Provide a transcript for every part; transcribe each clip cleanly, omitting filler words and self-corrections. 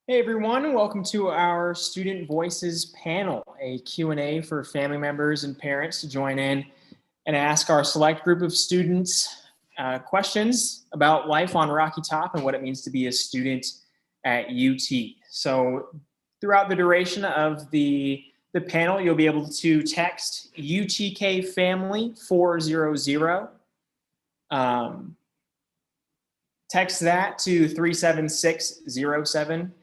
Hey everyone, welcome to our Student Voices panel, a Q&A for family members and parents to join in and ask our select group of students questions about life on Rocky Top and what it means to be a student at UT. So throughout the duration of the panel, you'll be able to text UTK Family 400. Text that to 37607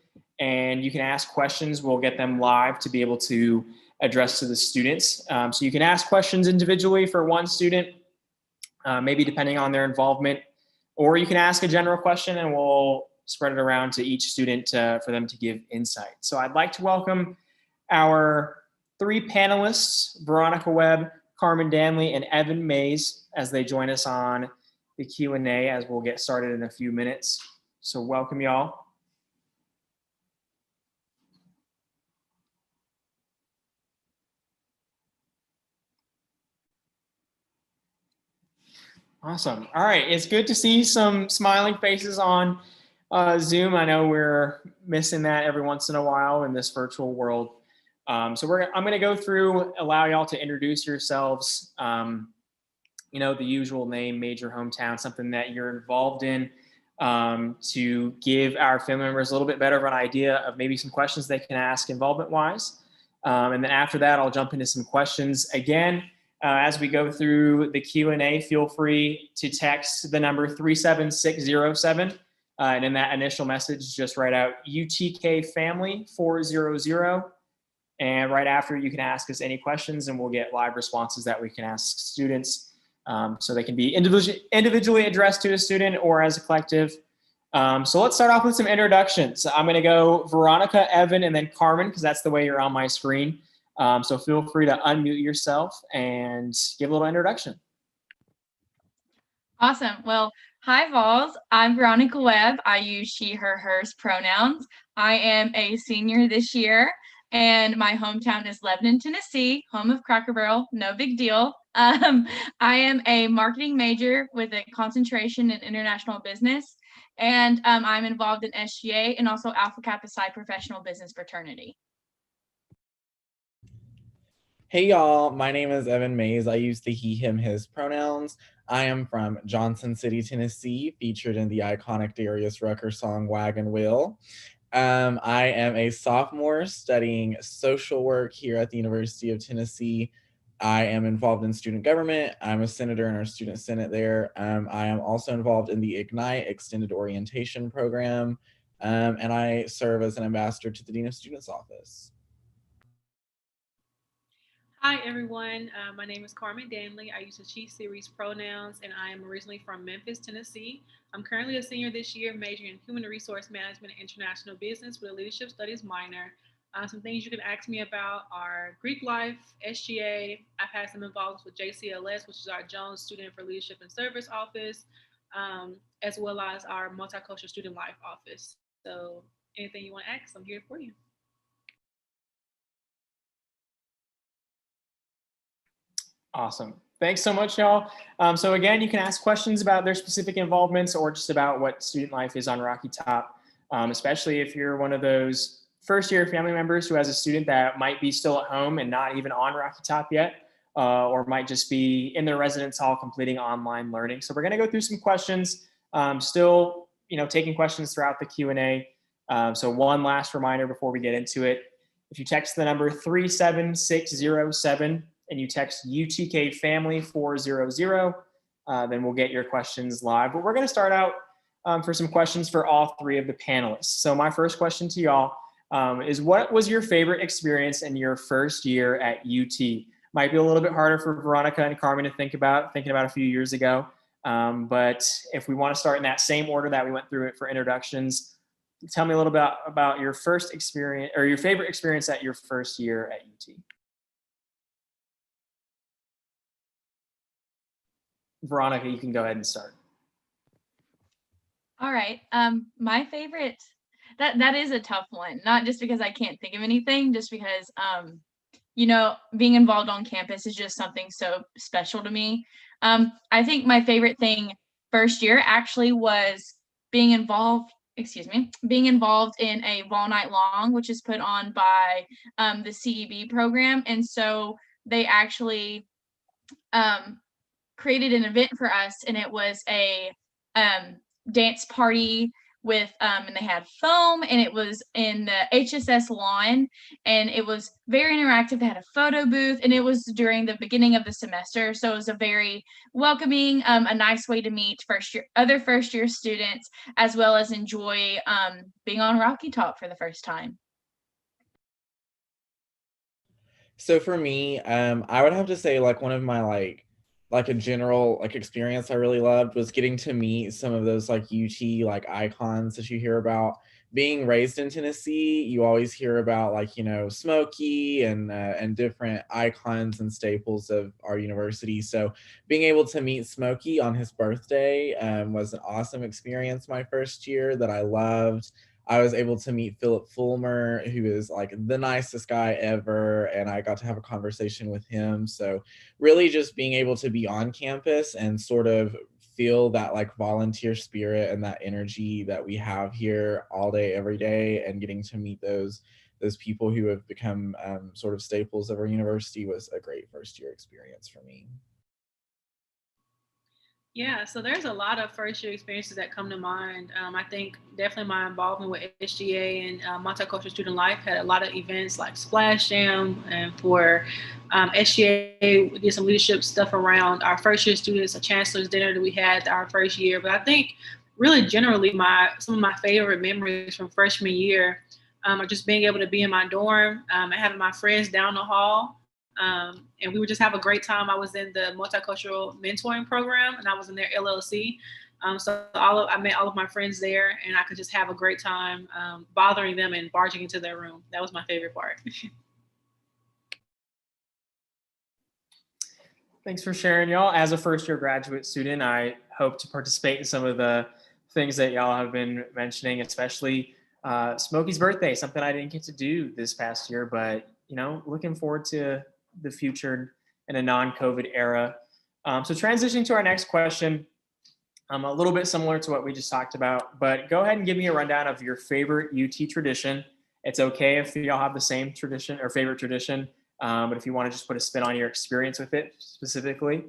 and you can ask questions. We'll get them live to be able to address to the students. So you can ask questions individually for one student, maybe depending on their involvement, or you can ask a general question and we'll spread it around to each student for them to give insight. So I'd like to welcome our three panelists, Veronica Webb, Carmen Danley, and Evan Mays, as they join us on the Q&A as we'll get started in a few minutes. So welcome y'all. Awesome. All right. It's good to see some smiling faces on Zoom. I know we're missing that every once in a while in this virtual world. So I'm going to go through, allow y'all to introduce yourselves. You know, the usual name, major, hometown, something that you're involved in, to give our family members a little bit better of an idea of maybe some questions they can ask involvement-wise. And then after that, I'll jump into some questions again. As we go through the Q&A, feel free to text the number 37607. And in that initial message, just write out UTK Family 400. And right after, you can ask us any questions and we'll get live responses that we can ask students. So they can be individually addressed to a student or as a collective. So let's start off with some introductions. I'm going to go Veronica, Evan, and then Carmen, because that's the way you're on my screen. So feel free to unmute yourself and give a little introduction. Awesome. Well, hi, Vols. I'm Veronica Webb. I use she, her, hers pronouns. I am a senior this year, and my hometown is Lebanon, Tennessee, home of Cracker Barrel. No big deal. I am a marketing major with a concentration in international business, and I'm involved in SGA and also Alpha Kappa Psi professional business fraternity. Hey y'all, my name is Evan Mays. I use the he, him, his pronouns. I am from Johnson City, Tennessee, featured in the iconic Darius Rucker song Wagon Wheel. I am a sophomore studying social work here at the University of Tennessee. I am involved in student government. I'm a senator in our student senate there. I am also involved in the Ignite Extended Orientation Program, and I serve as an ambassador to the Dean of Students office. Hi everyone, my name is Carmen Danley. I use the she series pronouns and I am originally from Memphis, Tennessee. I'm currently a senior this year, majoring in human resource management and international business with a leadership studies minor. Some things you can ask me about are Greek life, SGA. I've had some involvements with JCLS, which is our Jones Student for Leadership and Service office, as well as our Multicultural Student Life office. So anything you want to ask, I'm here for you. Awesome. Thanks so much, y'all. So again, you can ask questions about their specific involvements or just about what student life is on Rocky Top, especially if you're one of those first-year family members who has a student that might be still at home and not even on Rocky Top yet, or might just be in their residence hall completing online learning. So we're going to go through some questions, still, taking questions throughout the Q&A. So one last reminder before we get into it. If you text the number 37607, and you text UTK Family 400, then we'll get your questions live. But we're going to start out for some questions for all three of the panelists. So my first question to y'all is, what was your favorite experience in your first year at UT? Might be a little bit harder for Veronica and Carmen to thinking about a few years ago. But if we want to start in that same order that we went through it for introductions, tell me a little bit about your first experience or your favorite experience at your first year at UT. Veronica, you can go ahead and start. All right. My favorite, that is a tough one, not just because I can't think of anything, just because, being involved on campus is just something so special to me. I think my favorite thing first year actually was being involved being involved in a Ball Night Long, which is put on by the CEB program. And so they actually created an event for us, and it was a dance party with and they had foam, and it was in the HSS lawn, and it was very interactive. They had a photo booth, and it was during the beginning of the semester, so it was a very welcoming, a nice way to meet other first year students, as well as enjoy being on Rocky Top for the first time. So for me, I would have to say like one of my like a general like experience I really loved was getting to meet some of those like UT like icons that you hear about. Being raised in Tennessee, you always hear about like, you know, Smokey and different icons and staples of our university. So being able to meet Smokey on his birthday was an awesome experience my first year that I loved. I was able to meet Philip Fulmer, who is like the nicest guy ever, and I got to have a conversation with him. So really just being able to be on campus and sort of feel that like volunteer spirit and that energy that we have here all day, every day, and getting to meet those people who have become sort of staples of our university was a great first year experience for me. Yeah, so there's a lot of first year experiences that come to mind. I think definitely my involvement with SGA and Multicultural Student Life had a lot of events like Splash Jam, and for SGA, we did some leadership stuff around our first year students, a chancellor's dinner that we had our first year. But I think really generally some of my favorite memories from freshman year are just being able to be in my dorm and having my friends down the hall, and we would just have a great time. I was in the multicultural mentoring program, and I was in their LLC. So I met all of my friends there, and I could just have a great time bothering them and barging into their room. That was my favorite part. Thanks for sharing, y'all. As a first year graduate student, I hope to participate in some of the things that y'all have been mentioning, especially Smokey's birthday, something I didn't get to do this past year, but you know, looking forward to the future in a non-COVID era. So transitioning to our next question, a little bit similar to what we just talked about, but go ahead and give me a rundown of your favorite UT tradition. It's okay if y'all have the same tradition or favorite tradition, but if you want to just put a spin on your experience with it specifically.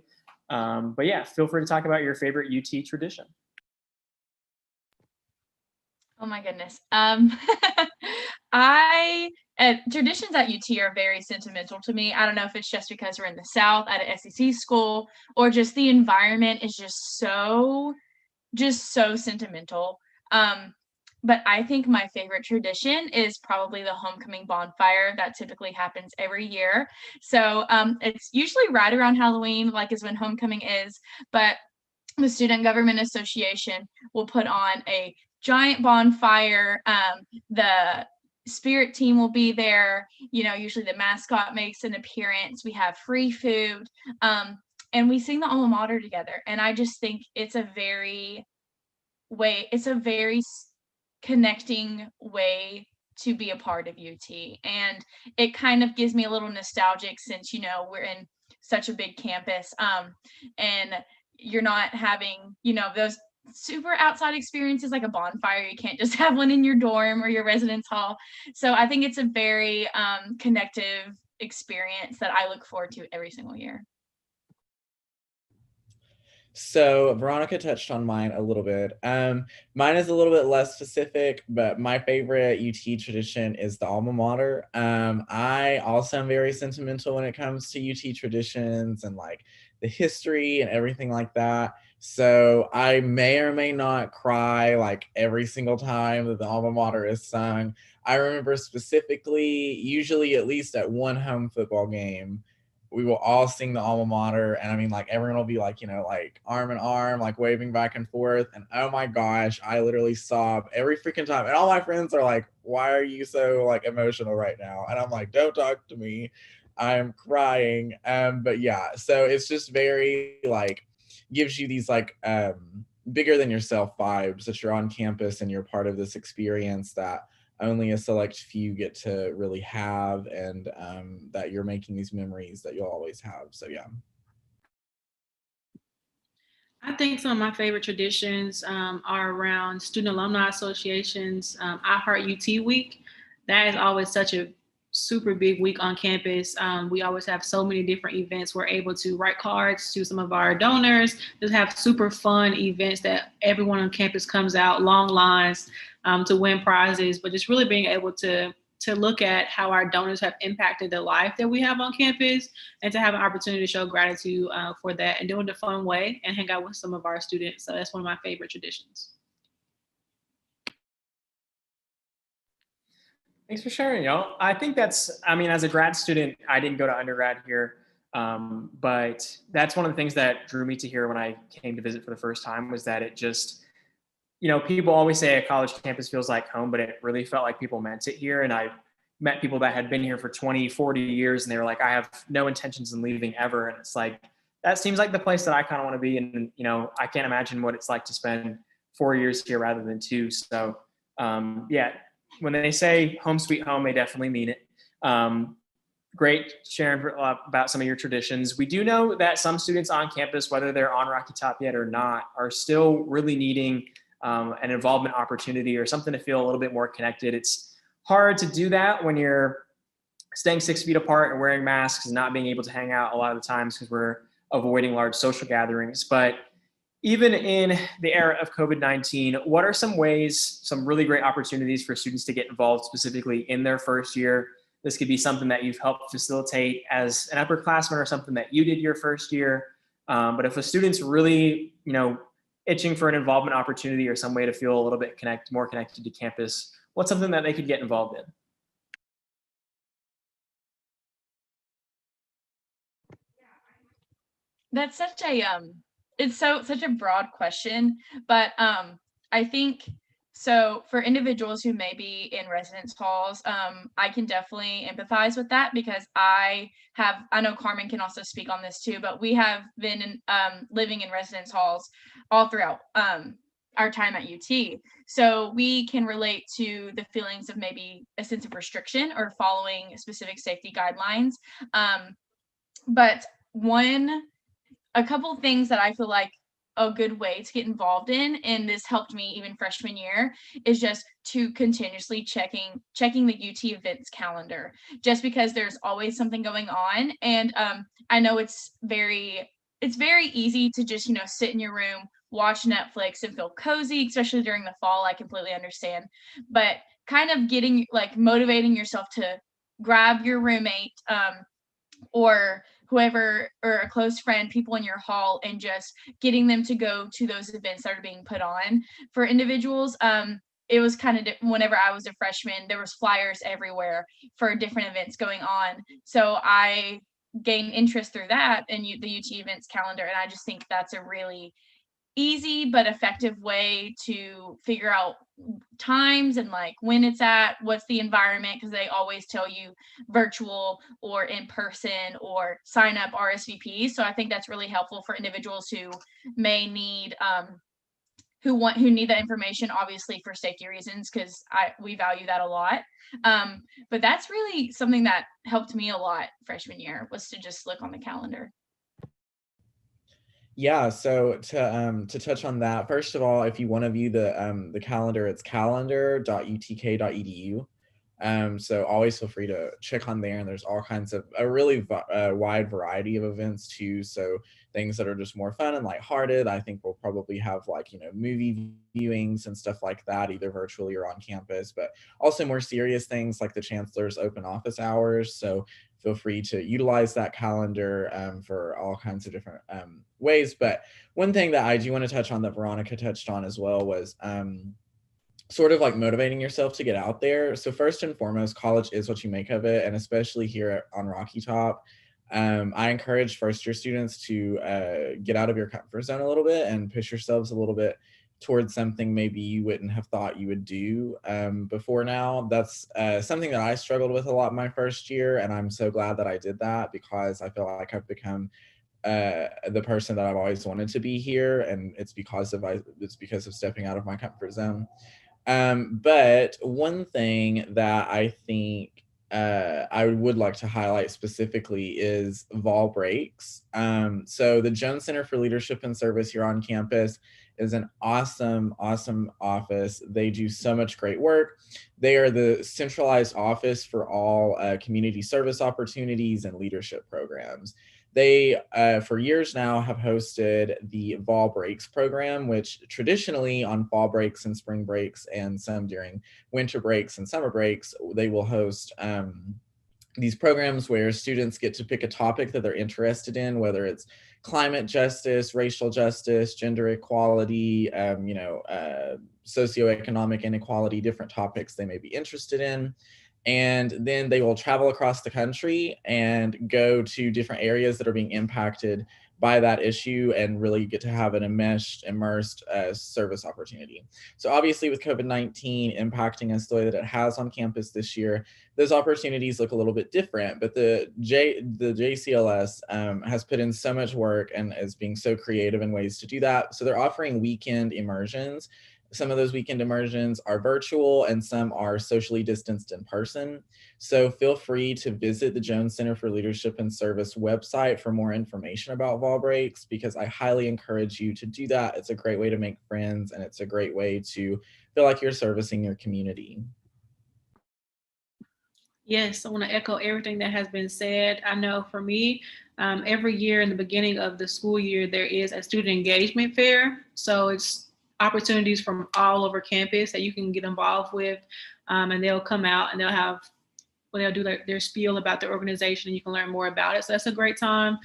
But yeah, feel free to talk about your favorite UT tradition. Oh my goodness. Traditions at UT are very sentimental to me. I don't know if it's just because we're in the South at an SEC school, or just the environment is just so sentimental. But I think my favorite tradition is probably the homecoming bonfire that typically happens every year. So it's usually right around Halloween, like is when homecoming is, but the Student Government Association will put on a giant bonfire. The spirit team will be there. You know, usually the mascot makes an appearance. We have free food, and we sing the alma mater together. And I just think it's a very connecting way to be a part of UT. And it kind of gives me a little nostalgic since, you know, we're in such a big campus, and you're not having, you know, those super outside experiences like a bonfire. You can't just have one in your dorm or your residence hall. So I think it's a very connective experience that I look forward to every single year. So Veronica touched on mine a little bit. Mine is a little bit less specific, but my favorite UT tradition is the alma mater. I also am very sentimental when it comes to UT traditions and like the history and everything like that. So I may or may not cry like every single time that the alma mater is sung. I remember specifically, usually at least at one home football game, we will all sing the alma mater, and I mean, like, everyone will be like, you know, like arm in arm, like waving back and forth, and oh my gosh, I literally sob every freaking time, and all my friends are like, why are you so like emotional right now? And I'm like, don't talk to me, I'm crying. But yeah, so it's just very like gives you these like bigger than yourself vibes that you're on campus and you're part of this experience that only a select few get to really have, and that you're making these memories that you'll always have. So yeah. I think some of my favorite traditions are around student alumni associations. I Heart UT Week. That is always such a super big week on campus. We always have so many different events. We're able to write cards to some of our donors, just have super fun events that everyone on campus comes out, long lines to win prizes, but just really being able to look at how our donors have impacted the life that we have on campus and to have an opportunity to show gratitude for that and do it in a fun way and hang out with some of our students. So that's one of my favorite traditions. Thanks for sharing, y'all. I think that's, I mean, as a grad student, I didn't go to undergrad here, but that's one of the things that drew me to here when I came to visit for the first time was that it just, people always say a college campus feels like home, but it really felt like people meant it here. And I met people that had been here for 20, 40 years, and they were like, I have no intentions in leaving ever. And it's like, that seems like the place that I kind of want to be. And, I can't imagine what it's like to spend 4 years here rather than 2. So, yeah, when they say home sweet home, they definitely mean it. Great sharing about some of your traditions. We do know that some students on campus, whether they're on Rocky Top yet or not, are still really needing an involvement opportunity or something to feel a little bit more connected. It's hard to do that when you're staying 6 feet apart and wearing masks and not being able to hang out a lot of the times because we're avoiding large social gatherings. But even in the era of COVID-19, what are some ways, some really great opportunities for students to get involved specifically in their first year? This could be something that you've helped facilitate as an upperclassman or something that you did your first year. But if a student's really, itching for an involvement opportunity or some way to feel a little bit more connected to campus, what's something that they could get involved in? That's such a it's such a broad question, but I think so for individuals who may be in residence halls, I can definitely empathize with that because I know Carmen can also speak on this too, but we have been living in residence halls all throughout our time at UT. So we can relate to the feelings of maybe a sense of restriction or following specific safety guidelines. But a couple things that I feel like a good way to get involved in, and this helped me even freshman year, is just to continuously checking the UT events calendar, just because there's always something going on. And I know it's very easy to just, sit in your room, watch Netflix and feel cozy, especially during the fall. I completely understand. But kind of getting motivating yourself to grab your roommate or whoever or a close friend, people in your hall, and just getting them to go to those events that are being put on for individuals. It was kind of whenever I was a freshman, there was flyers everywhere for different events going on. So I gained interest through that and the UT events calendar. And I just think that's a really easy but effective way to figure out times and when it's at, what's the environment, because they always tell you virtual or in person or sign up RSVP. So I think that's really helpful for individuals who may need who need that information, obviously for safety reasons, because we value that a lot. But that's really something that helped me a lot freshman year, was to just look on the calendar. Yeah, so to touch on that, first of all, if you want to view the calendar, it's calendar.utk.edu. So always feel free to check on there, and there's all kinds of a really wide variety of events too. So things that are just more fun and lighthearted. I think we'll probably have movie viewings and stuff like that, either virtually or on campus, but also more serious things like the chancellor's open office hours. So feel free to utilize that calendar for all kinds of different ways. But one thing that I do want to touch on that Veronica touched on as well was sort of motivating yourself to get out there. So first and foremost, college is what you make of it. And especially here on Rocky Top, I encourage first year students to get out of your comfort zone a little bit and push yourselves a little bit towards something maybe you wouldn't have thought you would do before now. That's something that I struggled with a lot my first year, and I'm so glad that I did that because I feel like I've become the person that I've always wanted to be here, and it's because of stepping out of my comfort zone. But one thing that I think I would like to highlight specifically is Vol Breaks. So the Jones Center for Leadership and Service here on campus is an awesome, awesome office. They do so much great work. They are the centralized office for all community service opportunities and leadership programs. They, for years now, have hosted the Vol Breaks program, which traditionally on fall breaks and spring breaks and some during winter breaks and summer breaks, they will host these programs where students get to pick a topic that they're interested in, whether it's climate justice, racial justice, gender equality, socioeconomic inequality, different topics they may be interested in. And then they will travel across the country and go to different areas that are being impacted by that issue and really get to have an immersed service opportunity. So obviously with COVID-19 impacting us the way that it has on campus this year, those opportunities look a little bit different, but the JCLS has put in so much work and is being so creative in ways to do that. So they're offering weekend immersions. Some of those weekend immersions are virtual and some are socially distanced in person. So feel free to visit the Jones Center for Leadership and Service website for more information about Vol Breaks, because I highly encourage you to do that. It's a great way to make friends and it's a great way to feel like you're servicing your community. Yes, I want to echo everything that has been said. I know for me, every year in the beginning of the school year, there is a student engagement fair. So it's opportunities from all over campus that you can get involved with, and they'll come out and they'll do their spiel about their organization, and you can learn more about it. So that's a great time.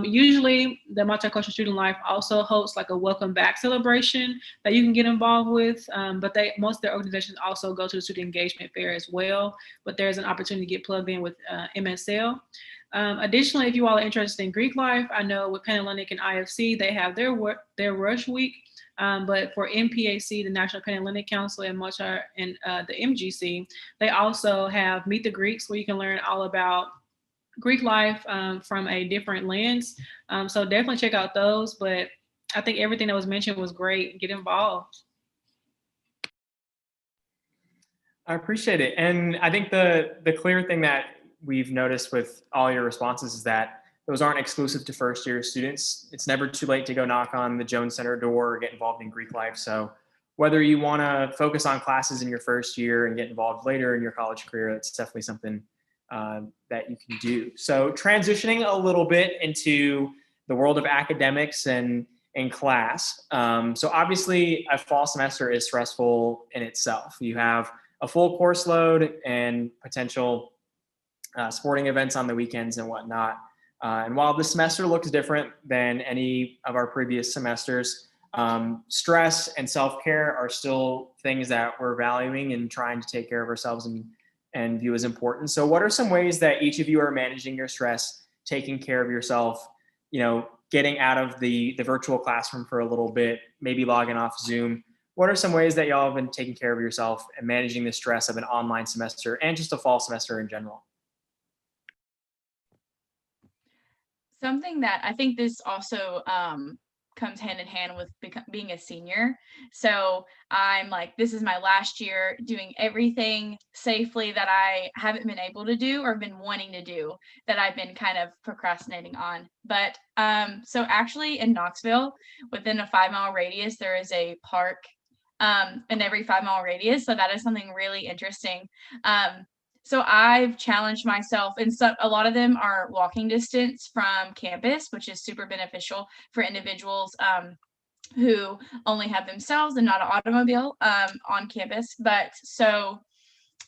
Usually the Multicultural Student Life also hosts like a welcome back celebration that you can get involved with. But most of their organizations also go to the student engagement fair as well. But there's an opportunity to get plugged in with MSL. Additionally, if you all are interested in Greek life, I know with Panhellenic and IFC, they have their Rush Week. But for NPAC, the National Panhellenic Council, and the MGC, they also have Meet the Greeks, where you can learn all about Greek life from a different lens. So definitely check out those. But I think everything that was mentioned was great. Get involved. I appreciate it. And I think the clear thing that we've noticed with all your responses is that those aren't exclusive to first year students. It's never too late to go knock on the Jones Center door or get involved in Greek life. So whether you want to focus on classes in your first year and get involved later in your college career, it's definitely something that you can do. So transitioning a little bit into the world of academics and class. So obviously a fall semester is stressful in itself. You have a full course load and potential sporting events on the weekends and whatnot. And while the semester looks different than any of our previous semesters, stress and self-care are still things that we're valuing and trying to take care of ourselves and view as important. So what are some ways that each of you are managing your stress, taking care of yourself, getting out of the virtual classroom for a little bit, maybe logging off Zoom? What are some ways that y'all have been taking care of yourself and managing the stress of an online semester and just a fall semester in general? Something that I think this also comes hand in hand with being a senior. So I'm like, this is my last year doing everything safely that I haven't been able to do or been wanting to do that I've been kind of procrastinating on. But so actually in Knoxville, within a 5-mile radius, there is a park in every 5-mile radius. So that is something really interesting. So I've challenged myself, and so a lot of them are walking distance from campus, which is super beneficial for individuals who only have themselves and not an automobile on campus. But so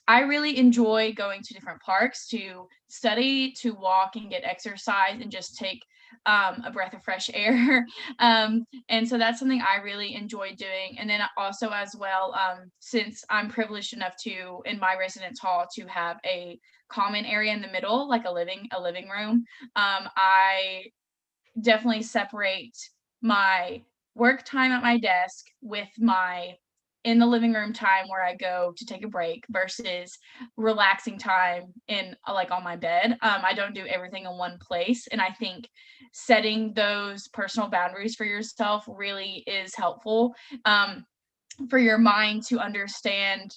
I really enjoy going to different parks to study, to walk and get exercise and just take a breath of fresh air. And so that's something I really enjoy doing. And then also as well, since I'm privileged enough to, in my residence hall, to have a common area in the middle, like a living room, I definitely separate my work time at my desk with my in the living room time where I go to take a break versus relaxing time in like on my bed. I don't do everything in one place. And I think setting those personal boundaries for yourself really is helpful for your mind to understand,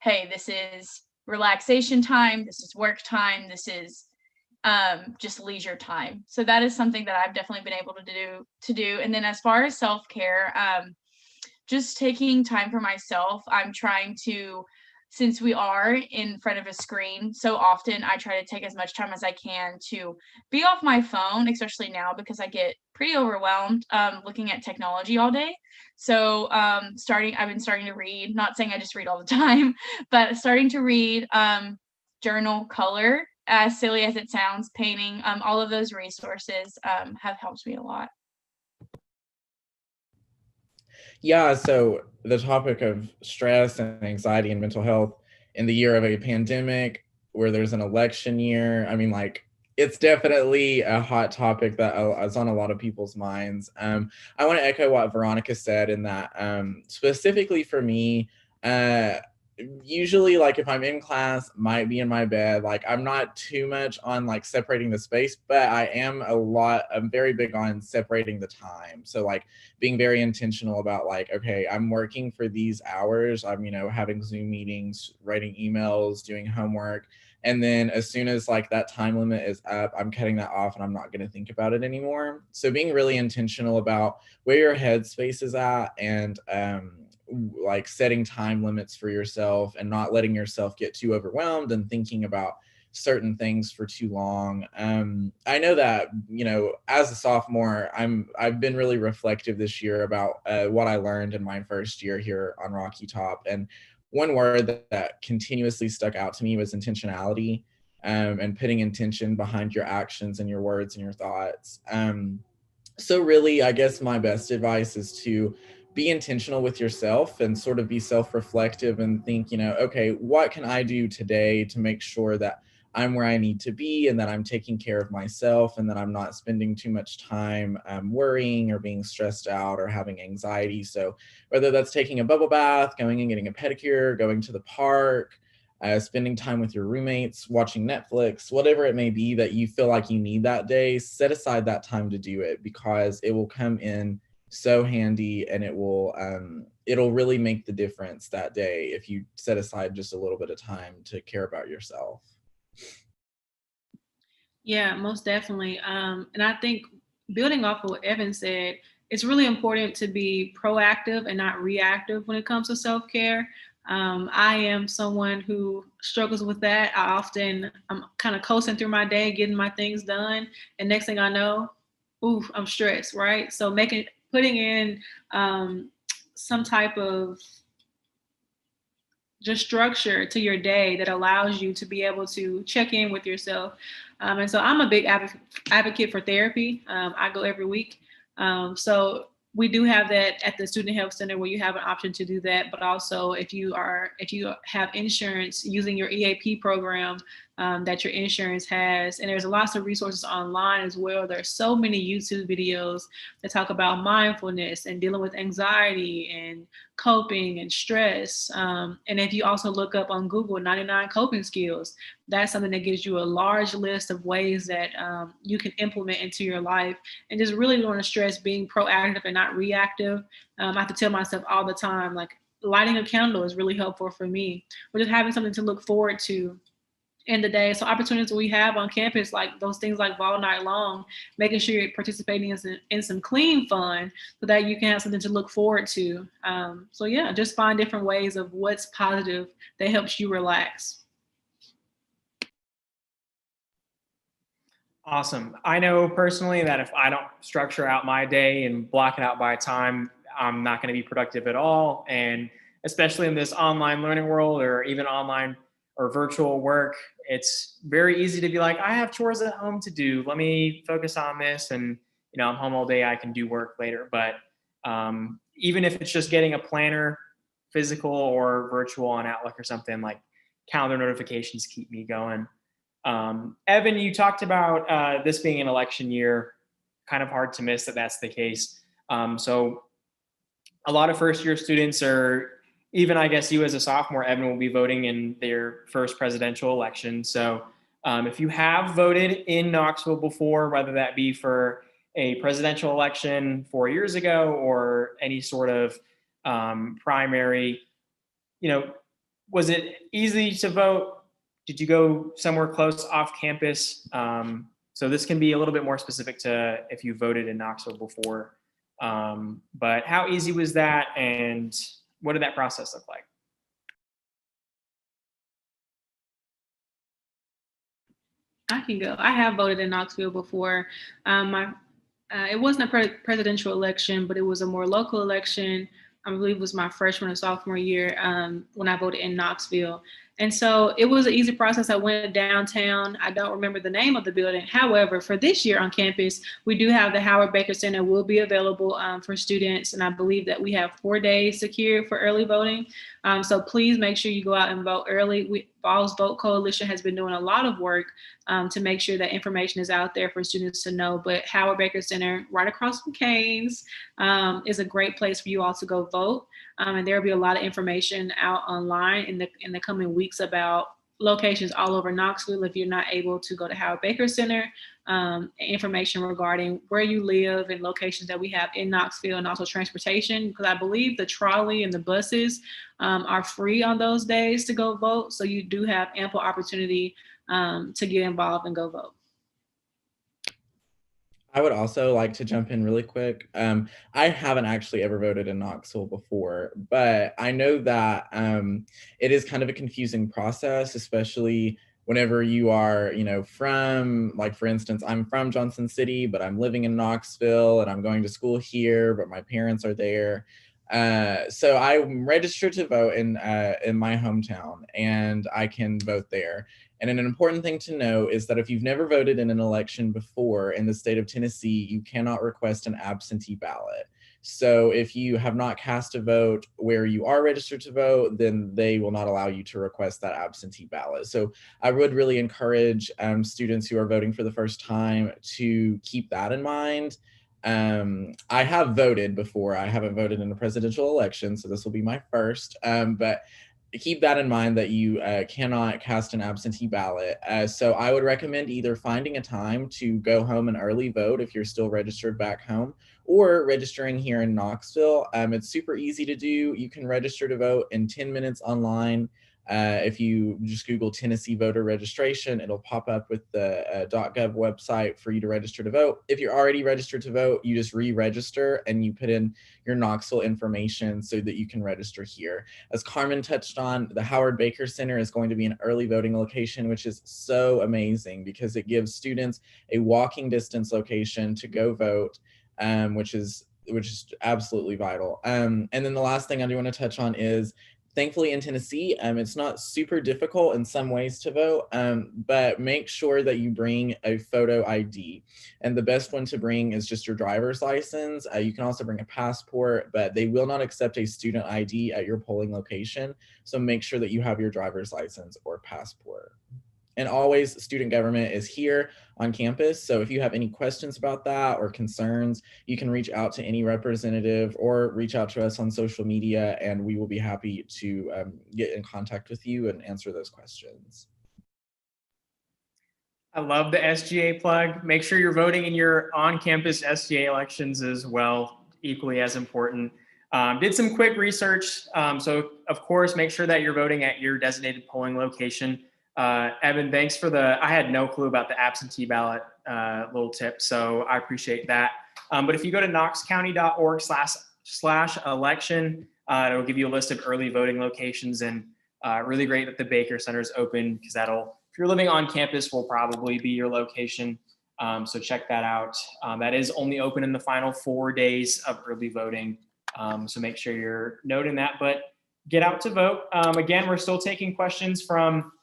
hey, this is relaxation time, this is work time, this is just leisure time. So that is something that I've definitely been able to do. And then as far as self-care, just taking time for myself, I'm trying to, since we are in front of a screen so often, I try to take as much time as I can to be off my phone, especially now because I get pretty overwhelmed looking at technology all day. So I've been starting to read, not saying I just read all the time, but starting to read, journal, color, as silly as it sounds, painting, all of those resources have helped me a lot. Yeah, so the topic of stress and anxiety and mental health in the year of a pandemic, where there's an election year, I mean, like, it's definitely a hot topic that is on a lot of people's minds. I want to echo what Veronica said in that, specifically for me, usually, like, if I'm in class, might be in my bed, like, I'm not too much on like separating the space, but I'm very big on separating the time. So like being very intentional about like, okay, I'm working for these hours, I'm, having Zoom meetings, writing emails, doing homework, and then as soon as like that time limit is up, I'm cutting that off and I'm not going to think about it anymore. So being really intentional about where your headspace is at, and like setting time limits for yourself and not letting yourself get too overwhelmed and thinking about certain things for too long. I know that, as a sophomore, I've been really reflective this year about what I learned in my first year here on Rocky Top. And one word that continuously stuck out to me was intentionality, and putting intention behind your actions and your words and your thoughts. So really, I guess my best advice is to be intentional with yourself and sort of be self-reflective and think, okay, what can I do today to make sure that I'm where I need to be and that I'm taking care of myself and that I'm not spending too much time worrying or being stressed out or having anxiety. So whether that's taking a bubble bath, going and getting a pedicure, going to the park, spending time with your roommates, watching Netflix, whatever it may be that you feel like you need that day, set aside that time to do it, because it will come in so handy, and it'll really make the difference that day if you set aside just a little bit of time to care about yourself. Yeah, most definitely. And I think building off of what Evan said, it's really important to be proactive and not reactive when it comes to self-care. I am someone who struggles with that. I'm kind of coasting through my day, getting my things done, and next thing I know, oof, I'm stressed, right? So putting in some type of just structure to your day that allows you to be able to check in with yourself. And so I'm a big advocate for therapy. I go every week. So we do have that at the Student Health Center where you have an option to do that. But also if you have insurance, using your EAP program that your insurance has. And there's lots of resources online as well. There's so many YouTube videos that talk about mindfulness and dealing with anxiety and coping and stress. And if you also look up on Google 99 coping skills, that's something that gives you a large list of ways that you can implement into your life. And just really want to stress being proactive and not reactive. I have to tell myself all the time, like, lighting a candle is really helpful for me, or just having something to look forward to in the day. So opportunities we have on campus, like those things like Ball Night Long, making sure you're participating in some clean fun so that you can have something to look forward to. So yeah, just find different ways of what's positive that helps you relax. Awesome. I know personally that if I don't structure out my day and block it out by time, I'm not going to be productive at all. And especially in this online learning world, or even online or virtual work, it's very easy to be like, I have chores at home to do. Let me focus on this. And, I'm home all day. I can do work later. But even if it's just getting a planner, physical or virtual on Outlook or something, like calendar notifications keep me going. Evan, you talked about this being an election year, kind of hard to miss that that's the case. So a lot of first year students, or even I guess you as a sophomore, Evan, will be voting in their first presidential election. So if you have voted in Knoxville before, whether that be for a presidential election 4 years ago or any sort of primary, was it easy to vote? Did you go somewhere close off campus? So this can be a little bit more specific to if you voted in Knoxville before. But how easy was that, and what did that process look like? I can go. I have voted in Knoxville before. It wasn't a presidential election, but it was a more local election. I believe it was my freshman or sophomore year when I voted in Knoxville. And so it was an easy process. I went downtown. I don't remember the name of the building. However, for this year on campus, we do have the Howard Baker Center will be available for students. And I believe that we have 4 days secured for early voting. So please make sure you go out and vote early. Vols Vote Coalition has been doing a lot of work to make sure that information is out there for students to know. But Howard Baker Center, right across from Canes, is a great place for you all to go vote. And there will be a lot of information out online in the coming weeks about locations all over Knoxville. If you're not able to go to Howard Baker Center, information regarding where you live and locations that we have in Knoxville, and also transportation, because I believe the trolley and the buses are free on those days to go vote. So you do have ample opportunity to get involved and go vote. I would also like to jump in really quick. I haven't actually ever voted in Knoxville before, but I know that it is kind of a confusing process, especially whenever you are, from, like, for instance, I'm from Johnson City, but I'm living in Knoxville and I'm going to school here, but my parents are there. So I'm registered to vote in my hometown, and I can vote there. And an important thing to know is that if you've never voted in an election before in the state of Tennessee, you cannot request an absentee ballot. So if you have not cast a vote where you are registered to vote, then they will not allow you to request that absentee ballot. So I would really encourage students who are voting for the first time to keep that in mind. I have voted before. I haven't voted in a presidential election, so this will be my first, but keep that in mind that you cannot cast an absentee ballot. So I would recommend either finding a time to go home and early vote if you're still registered back home, or registering here in Knoxville. It's super easy to do. You can register to vote in 10 minutes online. If you just Google Tennessee voter registration, it'll pop up with the .gov website for you to register to vote. If you're already registered to vote, you just re-register and you put in your Knoxville information so that you can register here. As Carmen touched on, the Howard Baker Center is going to be an early voting location, which is so amazing because it gives students a walking distance location to go vote, which is absolutely vital. And then the last thing I do want to touch on is, thankfully in Tennessee, it's not super difficult in some ways to vote, but make sure that you bring a photo ID. And the best one to bring is just your driver's license. You can also bring a passport, but they will not accept a student ID at your polling location. So make sure that you have your driver's license or passport. And always, student government is here on campus. So if you have any questions about that or concerns, you can reach out to any representative or reach out to us on social media, and we will be happy to get in contact with you and answer those questions. I love the SGA plug. Make sure you're voting in your on-campus SGA elections as well, equally as important. Did some quick research. So of course, make sure that you're voting at your designated polling location. Evan, thanks for I had no clue about the absentee ballot little tip, so I appreciate that. But if you go to knoxcounty.org/election, it'll give you a list of early voting locations, and really great that the Baker Center is open, because if you're living on campus, will probably be your location. So check that out. That is only open in the final 4 days of early voting. So make sure you're noting that, but get out to vote. Again, we're still taking questions from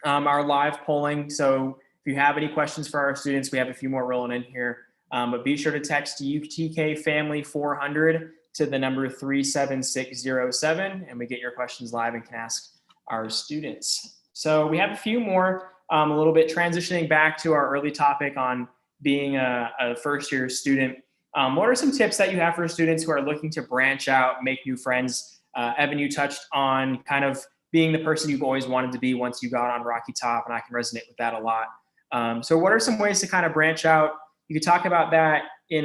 our live polling. So if you have any questions for our students, we have a few more rolling in here. But be sure to text UTK Family 400 to the number 37607, and we get your questions live and can ask our students. So we have a few more, a little bit transitioning back to our early topic on being a first-year student. What are some tips that you have for students who are looking to branch out, make new friends? Evan, you touched on kind of being the person you've always wanted to be once you got on Rocky Top, and I can resonate with that a lot. So what are some ways to kind of branch out? You could talk about that in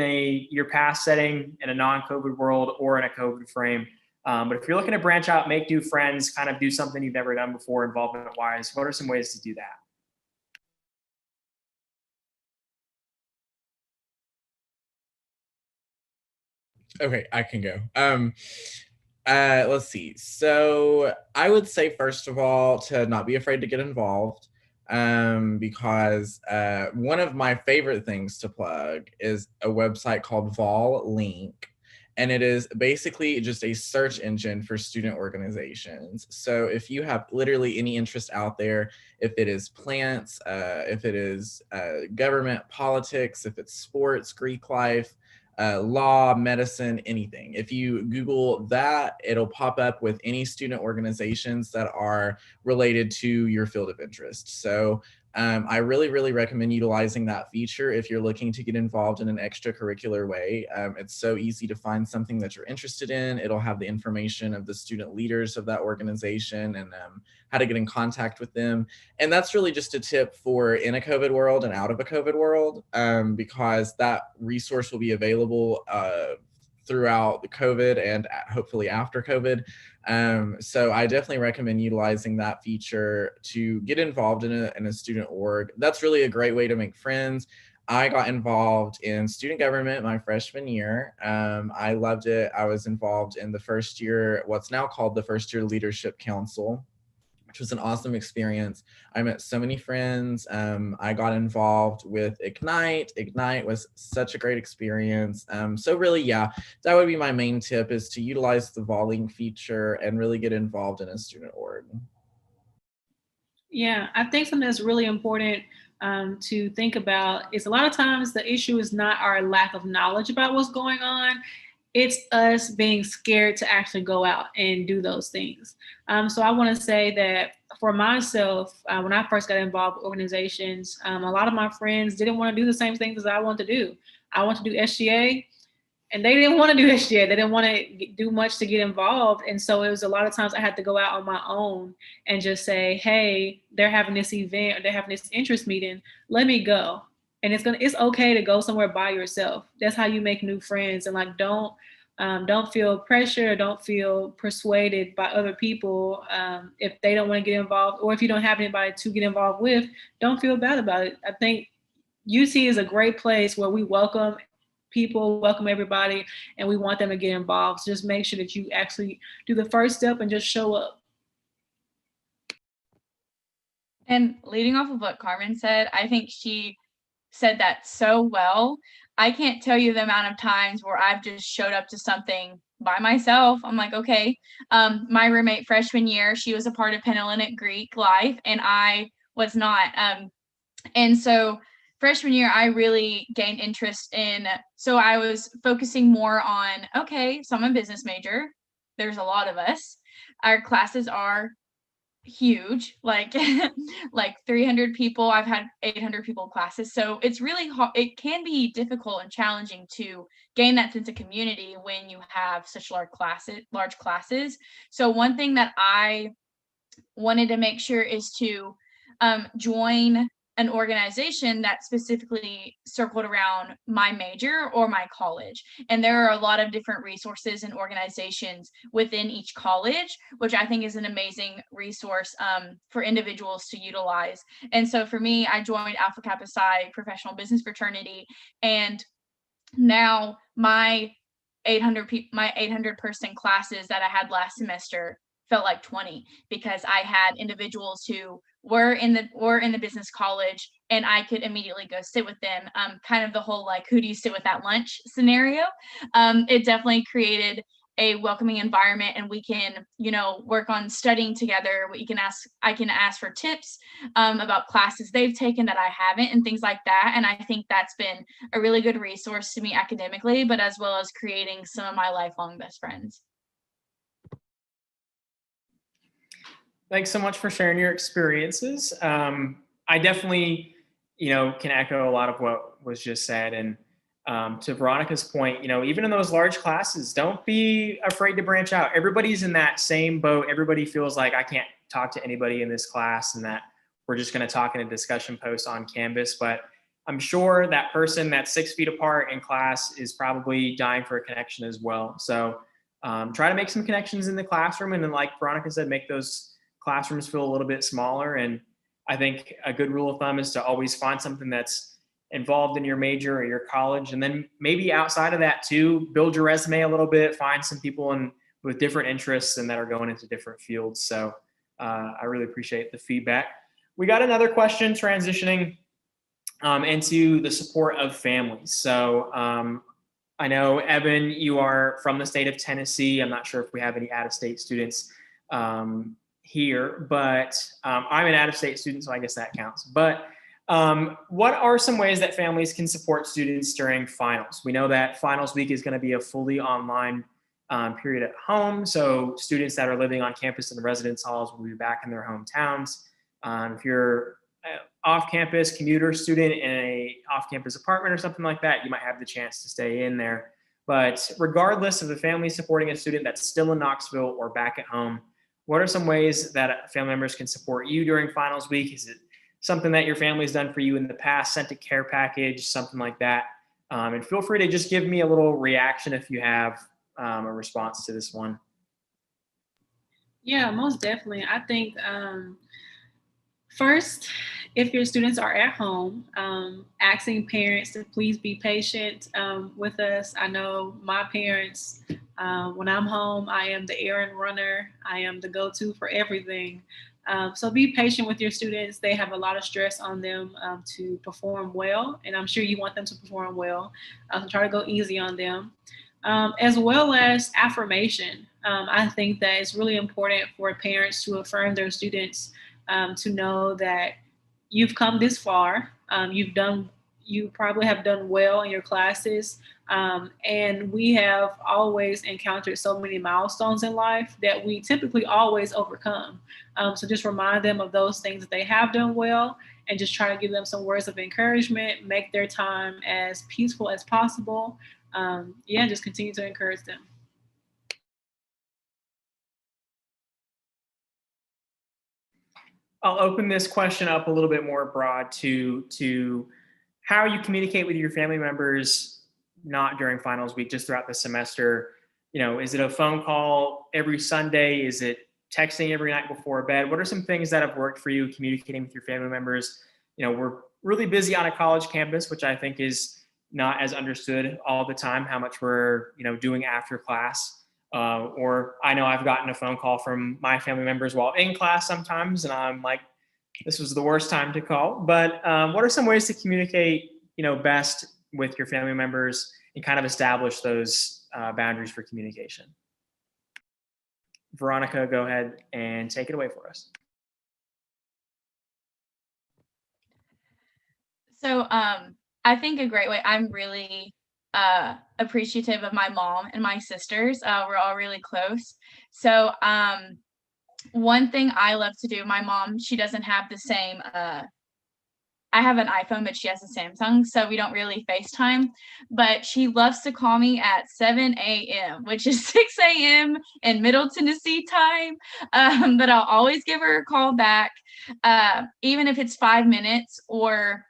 your past setting, in a non-COVID world, or in a COVID frame. But if you're looking to branch out, make new friends, kind of do something you've never done before involvement-wise, what are some ways to do that? Okay, I can go. Let's see. So I would say, first of all, to not be afraid to get involved, because one of my favorite things to plug is a website called Vol Link, and it is basically just a search engine for student organizations. So if you have literally any interest out there, if it is plants, if it is government, politics, if it's sports, Greek life, law, medicine, anything. If you Google that, it'll pop up with any student organizations that are related to your field of interest. So I really, really recommend utilizing that feature if you're looking to get involved in an extracurricular way. It's so easy to find something that you're interested in. It'll have the information of the student leaders of that organization and how to get in contact with them. And that's really just a tip for in a COVID world and out of a COVID world, because that resource will be available throughout the COVID and hopefully after COVID. So I definitely recommend utilizing that feature to get involved in a student org. That's really a great way to make friends. I got involved in student government my freshman year. I loved it. I was involved in the first year, what's now called the First Year Leadership Council, which was an awesome experience. I met so many friends. I got involved with Ignite. Ignite was such a great experience. So really, yeah, that would be my main tip, is to utilize the Volley feature and really get involved in a student org. Yeah, I think something that's really important to think about is a lot of times the issue is not our lack of knowledge about what's going on. It's us being scared to actually go out and do those things. So I want to say that for myself, when I first got involved with organizations, a lot of my friends didn't want to do the same things as I want to do. I want to do SGA, and they didn't want to do SGA. They didn't want to do much to get involved. And so it was a lot of times I had to go out on my own and just say, hey, they're having this event or they're having this interest meeting. Let me go. And it's okay to go somewhere by yourself. That's how you make new friends. And like, don't feel pressure, or don't feel persuaded by other people if they don't want to get involved, or if you don't have anybody to get involved with, don't feel bad about it. I think UT is a great place where we welcome people, welcome everybody, and we want them to get involved. So just make sure that you actually do the first step and just show up. And leading off of what Carmen said, I think she said that so well. I can't tell you the amount of times where I've just showed up to something by myself. I'm like, okay. My roommate freshman year, she was a part of Panhellenic Greek life, and I was not. And so freshman year, I really gained interest in, so I was focusing more on, okay, so I'm a business major. There's a lot of us. Our classes are huge, like 300 people. I've had 800 people classes. So it's really hard. It can be difficult and challenging to gain that sense of community when you have such large classes. So one thing that I wanted to make sure is to join an organization that specifically circled around my major or my college. And there are a lot of different resources and organizations within each college, which I think is an amazing resource for individuals to utilize. And so for me, I joined Alpha Kappa Psi Professional Business Fraternity, and now my 800 person classes that I had last semester felt like 20, because I had individuals who were in the business college, and I could immediately go sit with them. Kind of the whole like, who do you sit with at lunch scenario. It definitely created a welcoming environment, and we can, work on studying together. I can ask for tips about classes they've taken that I haven't, and things like that. And I think that's been a really good resource to me academically, but as well as creating some of my lifelong best friends. Thanks so much for sharing your experiences. I definitely, can echo a lot of what was just said. And to Veronica's point, even in those large classes, don't be afraid to branch out. Everybody's in that same boat. Everybody feels like I can't talk to anybody in this class, and that we're just going to talk in a discussion post on Canvas. But I'm sure that person that's 6 feet apart in class is probably dying for a connection as well. So try to make some connections in the classroom. And then, like Veronica said, make those classrooms feel a little bit smaller. And I think a good rule of thumb is to always find something that's involved in your major or your college. And then maybe outside of that too, build your resume a little bit, find some people with different interests and that are going into different fields. So I really appreciate the feedback. We got another question transitioning into the support of families. So I know, Evan, you are from the state of Tennessee. I'm not sure if we have any out-of-state students here, but I'm an out-of-state student, so I guess that counts. But what are some ways that families can support students during finals? We know that finals week is going to be a fully online period at home. So students that are living on campus in the residence halls will be back in their hometowns. If you're off-campus commuter student in a off-campus apartment or something like that, you might have the chance to stay in there. But regardless of the family supporting a student that's still in Knoxville or back at home, what are some ways that family members can support you during finals week? Is it something that your family's done for you in the past, sent a care package, something like that? And feel free to just give me a little reaction if you have a response to this one. Yeah, most definitely. I think first, if your students are at home, asking parents to please be patient with us. I know my parents, when I'm home, I am the errand runner. I am the go-to for everything. So be patient with your students. They have a lot of stress on them to perform well, and I'm sure you want them to perform well. So try to go easy on them. As well as affirmation. I think that it's really important for parents to affirm their students to know that you've come this far. You probably have done well in your classes. And we have always encountered so many milestones in life that we typically always overcome. So just remind them of those things that they have done well and just try to give them some words of encouragement, make their time as peaceful as possible. Just continue to encourage them. I'll open this question up a little bit more broad to how you communicate with your family members, not during finals week, just throughout the semester. Is it a phone call every Sunday? Is it texting every night before bed? What are some things that have worked for you communicating with your family members? We're really busy on a college campus, which I think is not as understood all the time, how much we're, doing after class. Or I know I've gotten a phone call from my family members while in class sometimes, and I'm like, this was the worst time to call. But what are some ways to communicate, best with your family members and kind of establish those boundaries for communication? Veronica, go ahead and take it away for us. So I think a great way, I'm really appreciative of my mom and my sisters. We're all really close. So one thing I love to do, my mom, she doesn't have the same, I have an iPhone, but she has a Samsung, so we don't really FaceTime, but she loves to call me at 7 a.m., which is 6 a.m. in Middle Tennessee time, but I'll always give her a call back, even if it's 5 minutes or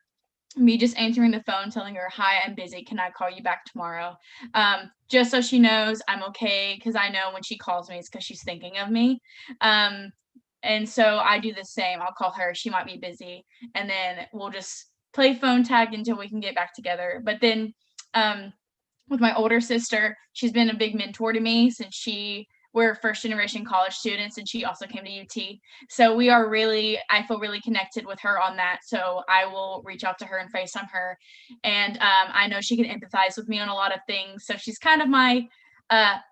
me just answering the phone, telling her, hi, I'm busy. Can I call you back tomorrow? Just so she knows I'm okay. Cause I know when she calls me, it's cause she's thinking of me. And so I do the same. I'll call her. She might be busy. And then we'll just play phone tag until we can get back together. But then with my older sister, she's been a big mentor to me since we're first generation college students, and she also came to UT. So I feel really connected with her on that. So I will reach out to her and FaceTime her. And I know she can empathize with me on a lot of things. So she's kind of my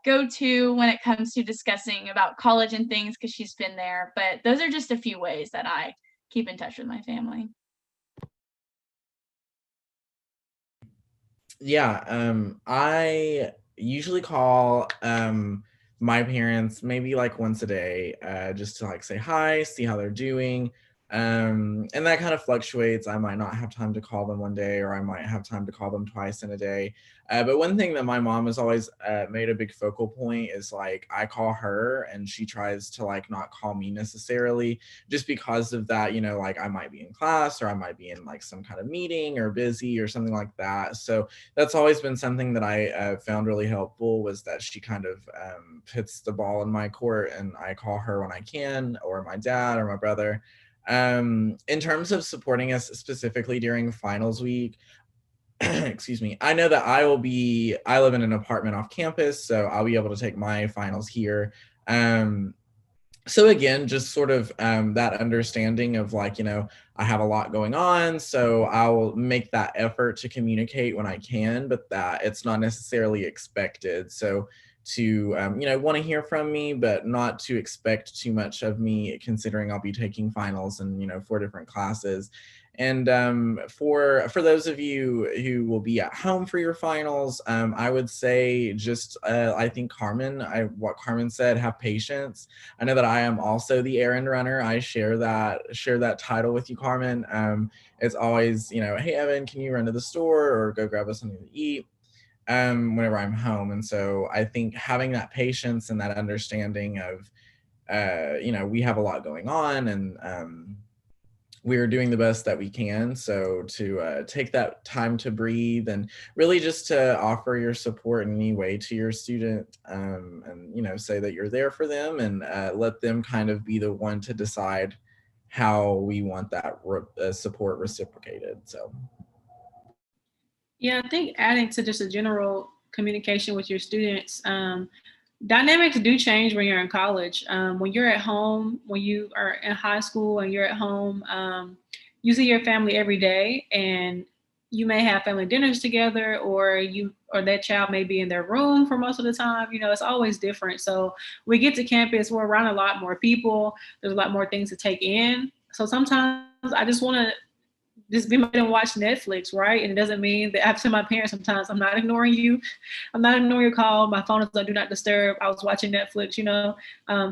go-to when it comes to discussing about college and things, because she's been there. But those are just a few ways that I keep in touch with my family. Yeah, I usually call my parents maybe like once a day, just to like say hi, see how they're doing. And that kind of fluctuates. I might not have time to call them one day, or I might have time to call them twice in a day. But one thing that my mom has always made a big focal point is like I call her and she tries to like not call me necessarily, just because of that, you know, like I might be in class or I might be in like some kind of meeting or busy or something like that. So that's always been something that I found really helpful, was that she kind of puts the ball in my court and I call her when I can, or my dad or my brother. In terms of supporting us specifically during finals week, excuse me, I know that I live in an apartment off campus, so I'll be able to take my finals here. So again, just sort of that understanding of like, you know, I have a lot going on, so I'll make that effort to communicate when I can, but that it's not necessarily expected. So to, you know, want to hear from me, but not to expect too much of me, considering I'll be taking finals in, you know, 4 different classes. And for those of you who will be at home for your finals, I would say just, I think what Carmen said, have patience. I know that I am also the errand runner. I share that title with you, Carmen. It's always, you know, hey Evan, can you run to the store or go grab us something to eat? Whenever I'm home. And so I think having that patience and that understanding of, you know, we have a lot going on, and we're doing the best that we can. So to take that time to breathe and really just to offer your support in any way to your student, and, you know, say that you're there for them, and let them kind of be the one to decide how we want that support reciprocated. So. Yeah, I think adding to just a general communication with your students, dynamics do change when you're in college. When you're at home, when you are in high school and you're at home, you see your family every day, and you may have family dinners together, or that child may be in their room for most of the time. You know, it's always different. So we get to campus, we're around a lot more people. There's a lot more things to take in. So sometimes I just want to just be made and watch Netflix, right? And it doesn't mean that I have to tell my parents sometimes, I'm not ignoring you. I'm not ignoring your call. My phone is on do not disturb. I was watching Netflix, you know?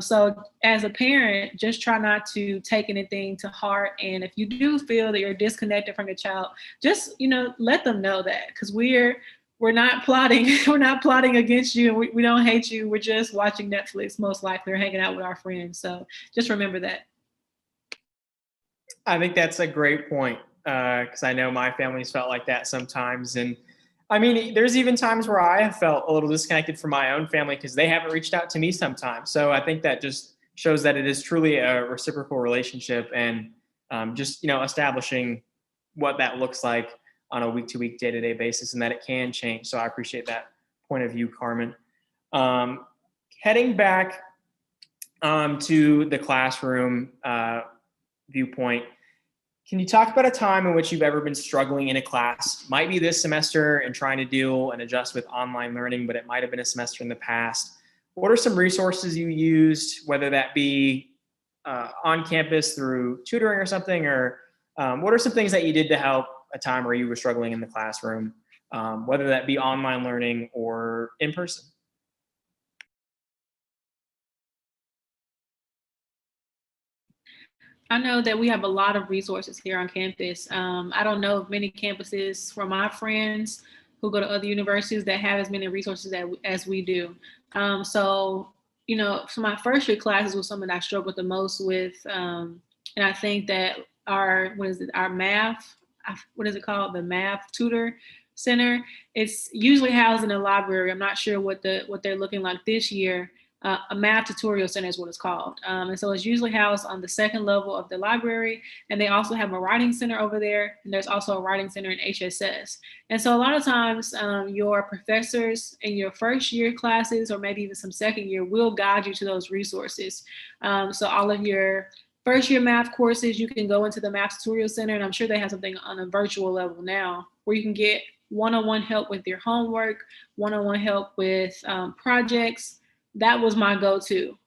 So as a parent, just try not to take anything to heart. And if you do feel that you're disconnected from your child, just, you know, let them know that, because we're not plotting. We're not plotting against you. We don't hate you. We're just watching Netflix, most likely, or hanging out with our friends. So just remember that. I think that's a great point, because I know my family's felt like that sometimes. And I mean, there's even times where I have felt a little disconnected from my own family because they haven't reached out to me sometimes. So I think that just shows that it is truly a reciprocal relationship, and just, you know, establishing what that looks like on a week-to-week, day-to-day basis, and that it can change. So I appreciate that point of view, Carmen. Heading back to the classroom viewpoint, can you talk about a time in which you've ever been struggling in a class? Might be this semester and trying to deal and adjust with online learning, but it might have been a semester in the past. What are some resources you used, whether that be on campus through tutoring or something, or what are some things that you did to help a time where you were struggling in the classroom, whether that be online learning or in person? I know that we have a lot of resources here on campus. I don't know of many campuses from my friends who go to other universities that have as many resources as we do. So, you know, so my first year classes was something I struggled the most with. And I think that our math, what is it called? The math tutor center. It's usually housed in a library. I'm not sure what they're looking like this year. A math tutorial center is what it's called. And so it's usually housed on the second level of the library. And they also have a writing center over there. And there's also a writing center in HSS. And so a lot of times your professors in your first year classes, or maybe even some second year, will guide you to those resources. So all of your first year math courses, you can go into the math tutorial center. And I'm sure they have something on a virtual level now where you can get one-on-one help with your homework, one-on-one help with projects. That was my go-to.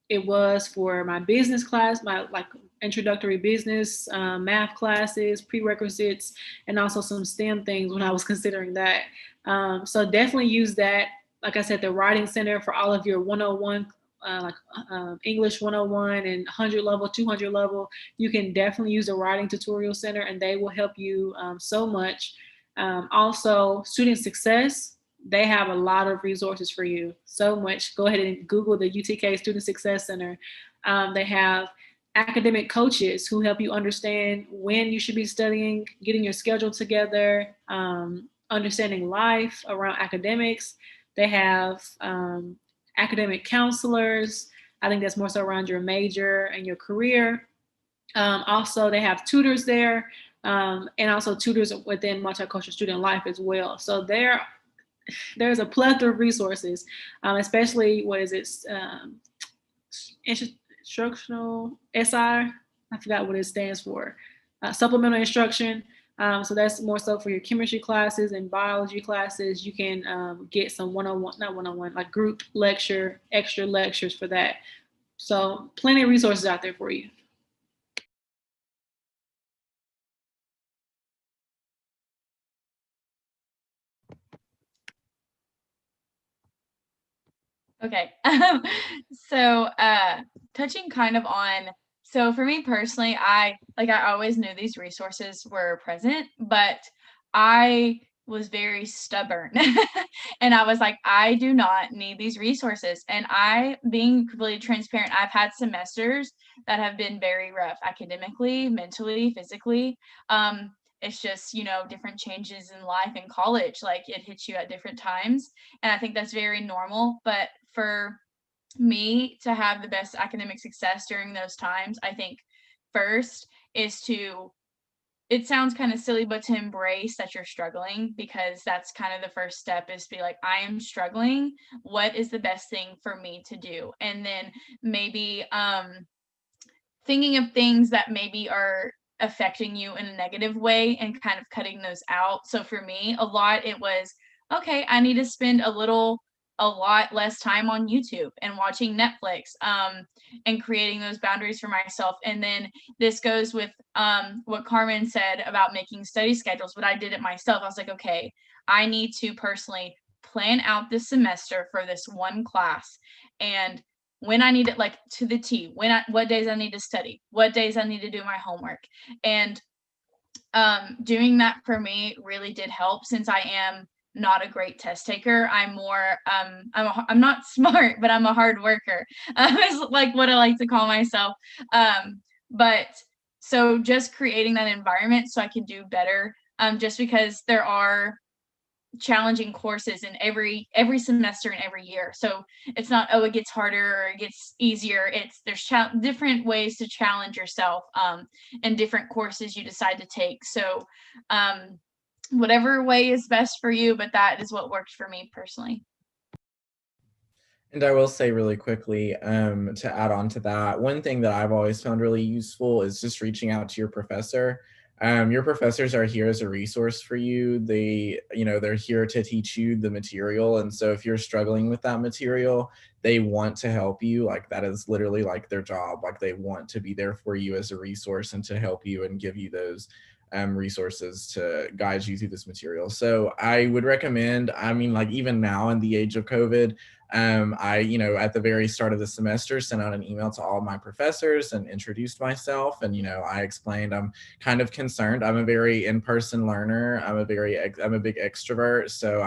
It was for my business class, my like introductory business, math classes, prerequisites, and also some STEM things when I was considering that. So definitely use that. Like I said, the writing center for all of your one-on-one English 101 and 100 level, 200 level, you can definitely use the Writing Tutorial Center, and they will help you so much. Also, Student Success, they have a lot of resources for you. So much. Go ahead and Google the UTK Student Success Center. They have academic coaches who help you understand when you should be studying, getting your schedule together, understanding life around academics. They have academic counselors. I think that's more so around your major and your career. Also, they have tutors there, and also tutors within multicultural student life as well. So there's a plethora of resources, especially instructional SI. I forgot what it stands for. Supplemental instruction. So that's more so for your chemistry classes and biology classes. You can get some not one-on-one, like group lecture, extra lectures for that. So plenty of resources out there for you. Okay. So touching kind of on, so for me personally, I always knew these resources were present, but I was very stubborn. And I was like, I do not need these resources. And being completely transparent, I've had semesters that have been very rough academically, mentally, physically. It's just, different changes in life in college, like it hits you at different times. And I think that's very normal. But for me to have the best academic success during those times, I think first is it sounds kind of silly, but to embrace that you're struggling, because that's kind of the first step, is to be like, I am struggling. What is the best thing for me to do? And then maybe thinking of things that maybe are affecting you in a negative way and kind of cutting those out. So for me, a lot, it was, okay, I need to spend a lot less time on YouTube and watching Netflix, and creating those boundaries for myself. And then this goes with what Carmen said about making study schedules, but I did it myself. I was like, okay, I need to personally plan out this semester for this one class, and when I need it, like to the T, what days I need to study, what days I need to do my homework. And doing that for me really did help, since I am not a great test taker. I'm more I'm not smart, but I'm a hard worker. Is like what I like to call myself. But so just creating that environment so I can do better, just because there are challenging courses in every semester and every year. So it's not, oh, it gets harder or it gets easier. There's different ways to challenge yourself, and different courses you decide to take. So whatever way is best for you, but that is what worked for me personally. And I will say really quickly, to add on to that, one thing that I've always found really useful is just reaching out to your professor. Your professors are here as a resource for you. They're here to teach you the material. And so if you're struggling with that material, they want to help you. Like, that is literally like their job. Like, they want to be there for you as a resource and to help you and give you those resources to guide you through this material. So I would recommend, like even now in the age of COVID, I, at the very start of the semester, sent out an email to all my professors and introduced myself. And, I explained I'm kind of concerned. I'm a very in-person learner. I'm a big extrovert. So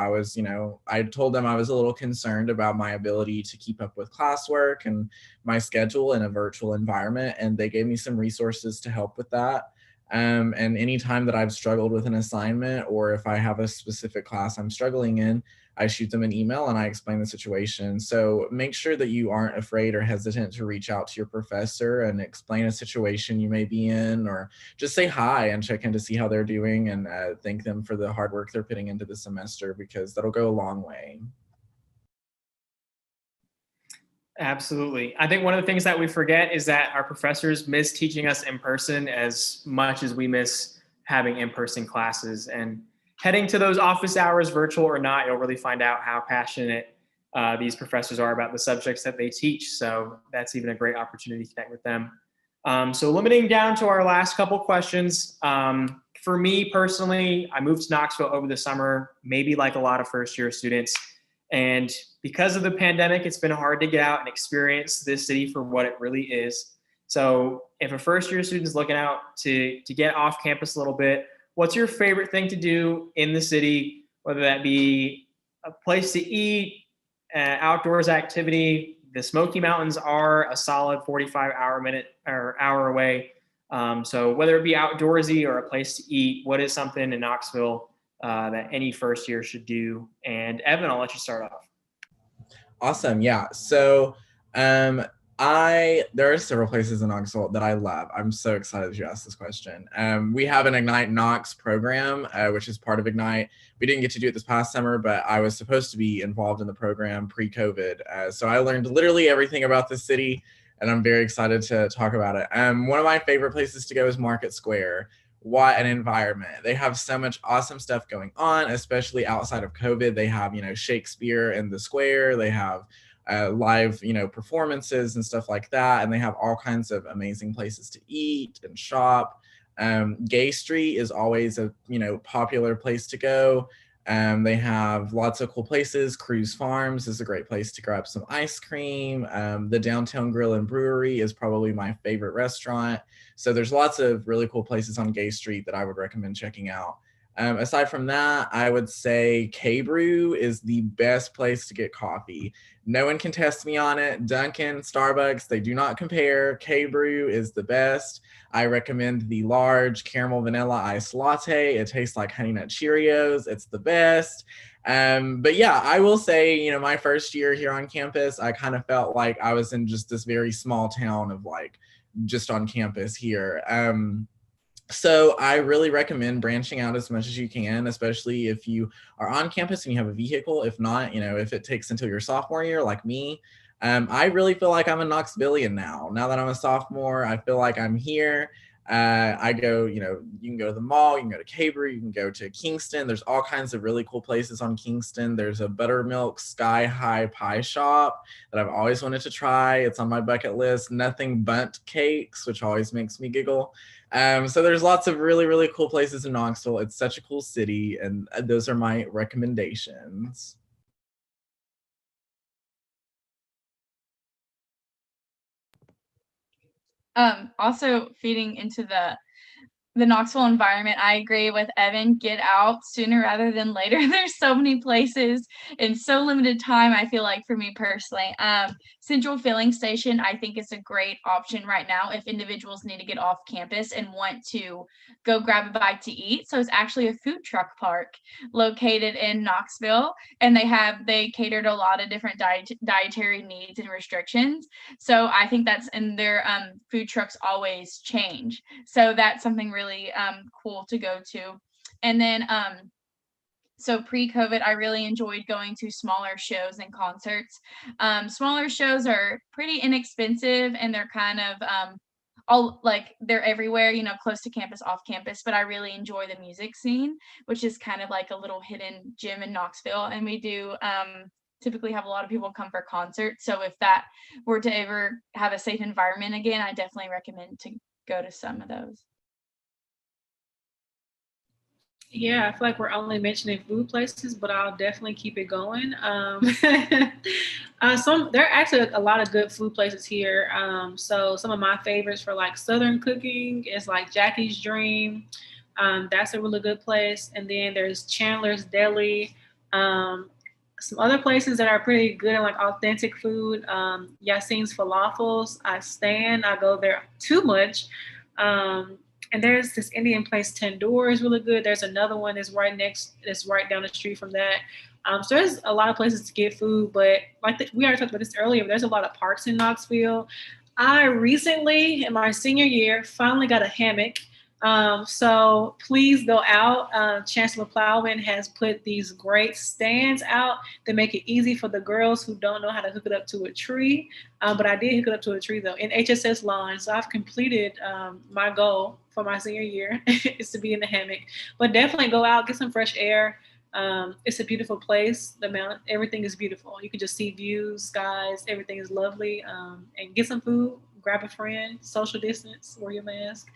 I told them I was a little concerned about my ability to keep up with classwork and my schedule in a virtual environment. And they gave me some resources to help with that. And anytime that I've struggled with an assignment, or if I have a specific class I'm struggling in, I shoot them an email and I explain the situation. So make sure that you aren't afraid or hesitant to reach out to your professor and explain a situation you may be in, or just say hi and check in to see how they're doing, and thank them for the hard work they're putting into the semester, because that'll go a long way. Absolutely. I think one of the things that we forget is that our professors miss teaching us in person as much as we miss having in-person classes. And heading to those office hours, virtual or not, you'll really find out how passionate these professors are about the subjects that they teach. So that's even a great opportunity to connect with them. So limiting down to our last couple questions. For me personally, I moved to Knoxville over the summer, maybe like a lot of first-year students. And because of the pandemic, it's been hard to get out and experience this city for what it really is. So if a first year student is looking out to get off campus a little bit, what's your favorite thing to do in the city, whether that be a place to eat, outdoors activity? The Smoky Mountains are a solid 45 hour away. So whether it be outdoorsy or a place to eat, what is something in Knoxville that any first year should do? And Evan, I'll let you start off. Awesome. Yeah. So there are several places in Knoxville that I love. I'm so excited that you asked this question. We have an Ignite Knox program, which is part of Ignite. We didn't get to do it this past summer, but I was supposed to be involved in the program pre-COVID. So I learned literally everything about the city, and I'm very excited to talk about it. One of my favorite places to go is Market Square. What an environment. They have so much awesome stuff going on, especially outside of COVID. They have, Shakespeare in the square. They have live, performances and stuff like that. And they have all kinds of amazing places to eat and shop. Gay Street is always a, popular place to go. They have lots of cool places. Cruise Farms is a great place to grab some ice cream. The Downtown Grill and Brewery is probably my favorite restaurant. So there's lots of really cool places on Gay Street that I would recommend checking out. Aside from that, I would say K-Brew is the best place to get coffee. No one can test me on it. Dunkin', Starbucks, they do not compare. K-Brew is the best. I recommend the large caramel vanilla iced latte. It tastes like Honey Nut Cheerios. It's the best. But yeah, I will say, my first year here on campus, I kind of felt like I was in just this very small town of just on campus here. So I really recommend branching out as much as you can, especially if you are on campus and you have a vehicle. If not, if it takes until your sophomore year, like me, I really feel like I'm a Knoxvillian now. Now that I'm a sophomore, I feel like I'm here. I go, you can go to the mall, you can go to K-Brew, you can go to Kingston. There's all kinds of really cool places on Kingston. There's a buttermilk sky high pie shop that I've always wanted to try. It's on my bucket list. Nothing Bundt cakes, which always makes me giggle. So there's lots of really, really cool places in Knoxville. It's such a cool city, and those are my recommendations. Also feeding into the Knoxville environment, I agree with Evan. Get out sooner rather than later. There's so many places in so limited time, I feel like, for me personally. Central Filling Station, I think, is a great option right now if individuals need to get off campus and want to go grab a bite to eat. So it's actually a food truck park located in Knoxville, and they cater to a lot of different dietary needs and restrictions. So I think and their food trucks always change. So that's something really cool to go to. And then so pre-COVID, I really enjoyed going to smaller shows and concerts. Smaller shows are pretty inexpensive, and they're kind of they're everywhere, close to campus, off campus. But I really enjoy the music scene, which is kind of like a little hidden gem in Knoxville. And we do typically have a lot of people come for concerts. So if that were to ever have a safe environment again, I definitely recommend to go to some of those. Yeah, I feel like we're only mentioning food places, but I'll definitely keep it going. There are actually a lot of good food places here. So some of my favorites for Southern cooking is Jackie's Dream. That's a really good place. And then there's Chandler's Deli. Some other places that are pretty good and authentic food. Yassine's Falafels. I go there too much. And there's this Indian place, Tandoor, is really good. There's another one that's right down the street from that. So there's a lot of places to get food, but we already talked about this earlier, but there's a lot of parks in Knoxville. I recently, in my senior year, finally got a hammock. So please go out. Chancellor Plowman has put these great stands out that make it easy for the girls who don't know how to hook it up to a tree. But I did hook it up to a tree though in HSS lawn. So I've completed my goal for my senior year is to be in the hammock. But definitely go out, get some fresh air. It's a beautiful place. Everything is beautiful. You can just see views, skies, everything is lovely. And get some food, grab a friend, social distance, wear your mask,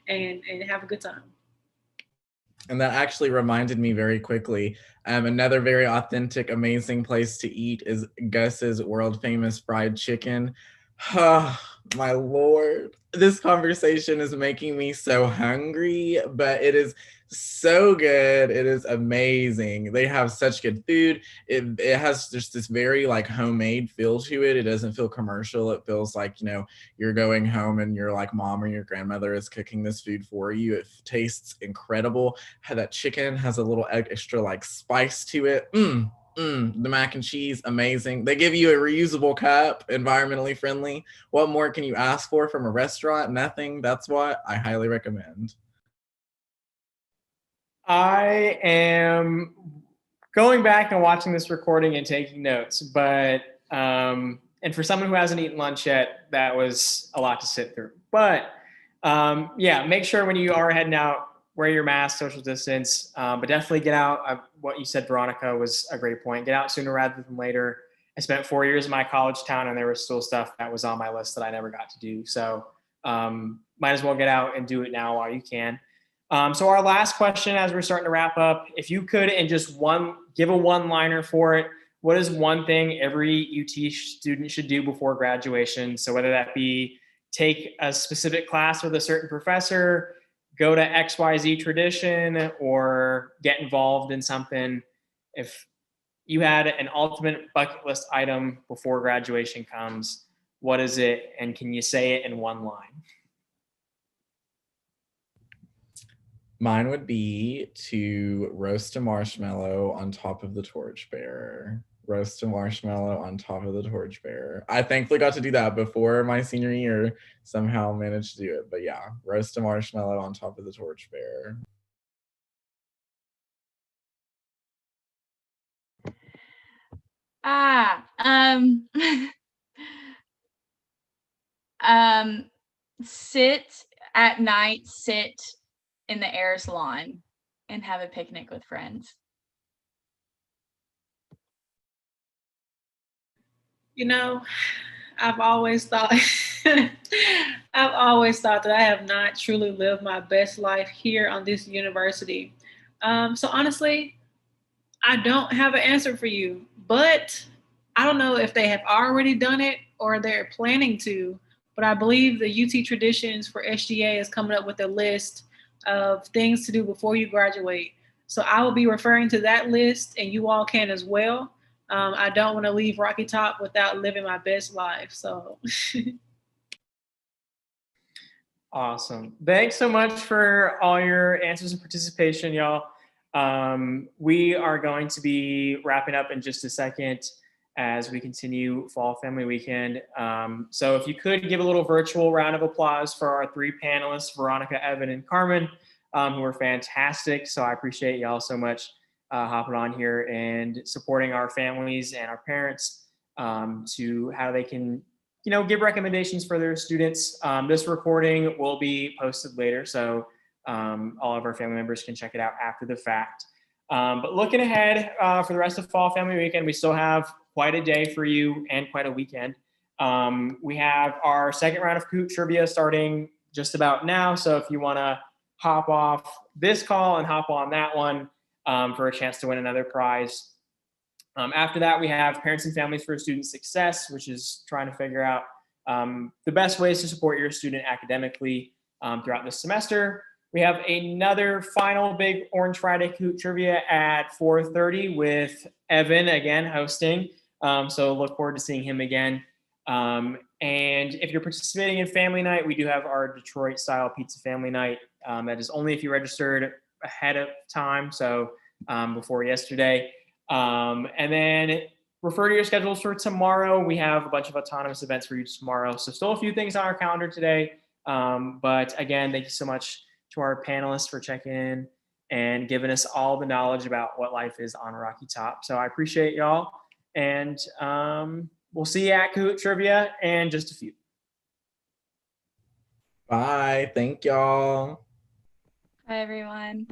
and have a good time. And that actually reminded me very quickly. Another very authentic, amazing place to eat is Gus's world famous fried chicken. Oh, my Lord. This conversation is making me so hungry, but it is so good. It is amazing. They have such good food. It has just this very like homemade feel to it. It doesn't feel commercial. It feels like, you're going home and your like mom or your grandmother is cooking this food for you. It tastes incredible. How that chicken has a little extra like spice to it. The mac and cheese, amazing. They give you a reusable cup, environmentally friendly. What more can you ask for from a restaurant? Nothing. That's what I highly recommend. I am going back and watching this recording and taking notes, but and for someone who hasn't eaten lunch yet, that was a lot to sit through. But yeah, make sure when you are heading out, wear your mask, social distance, but definitely get out. What you said, Veronica, was a great point. Get out sooner rather than later. I spent 4 years in my college town, and there was still stuff that was on my list that I never got to do. So might as well get out and do it now while you can. So our last question, as we're starting to wrap up, if you could, and just give a one-liner for it, what is one thing every UT student should do before graduation? So whether that be take a specific class with a certain professor, go to XYZ tradition, or get involved in something. If you had an ultimate bucket list item before graduation comes, what is it? And can you say it in one line? Mine would be to roast a marshmallow on top of the torchbearer. Roast a marshmallow on top of the torchbearer. I thankfully got to do that before my senior year. Somehow managed to do it. But yeah, roast a marshmallow on top of the torchbearer. Sit at night, sit in the Ayers lawn and have a picnic with friends. I've always thought I've always thought that I have not truly lived my best life here on this university. So honestly, I don't have an answer for you, but I don't know if they have already done it or they're planning to. But I believe the UT Traditions for SGA is coming up with a list of things to do before you graduate. So I will be referring to that list, and you all can as well. I don't want to leave Rocky Top without living my best life. So Awesome. Thanks so much for all your answers and participation, y'all. We are going to be wrapping up in just a second as we continue Fall Family Weekend. So if you could give a little virtual round of applause for our three panelists, Veronica, Evan, and Carmen, who are fantastic. So I appreciate y'all so much hopping on here and supporting our families and our parents to how they can give recommendations for their students. This recording will be posted later, so all of our family members can check it out after the fact. But looking ahead for the rest of Fall Family Weekend, we still have quite a day for you and quite a weekend. We have our second round of Kahoot trivia starting just about now, so if you want to hop off this call and hop on that one for a chance to win another prize. After that, we have Parents and Families for Student Success, which is trying to figure out the best ways to support your student academically throughout the semester. We have another final big Orange Friday Kahoot trivia at 4:30 with Evan again hosting. So look forward to seeing him again. And if you're participating in family night, we do have our Detroit style pizza family night. That is only if you registered ahead of time. So before yesterday. And then refer to your schedules for tomorrow. We have a bunch of autonomous events for you tomorrow. So still a few things on our calendar today. But again, thank you so much to our panelists for checking in and giving us all the knowledge about what life is on Rocky Top. So I appreciate y'all. And we'll see you at Kahoot Trivia in just a few. Bye. Thank y'all. Bye, everyone.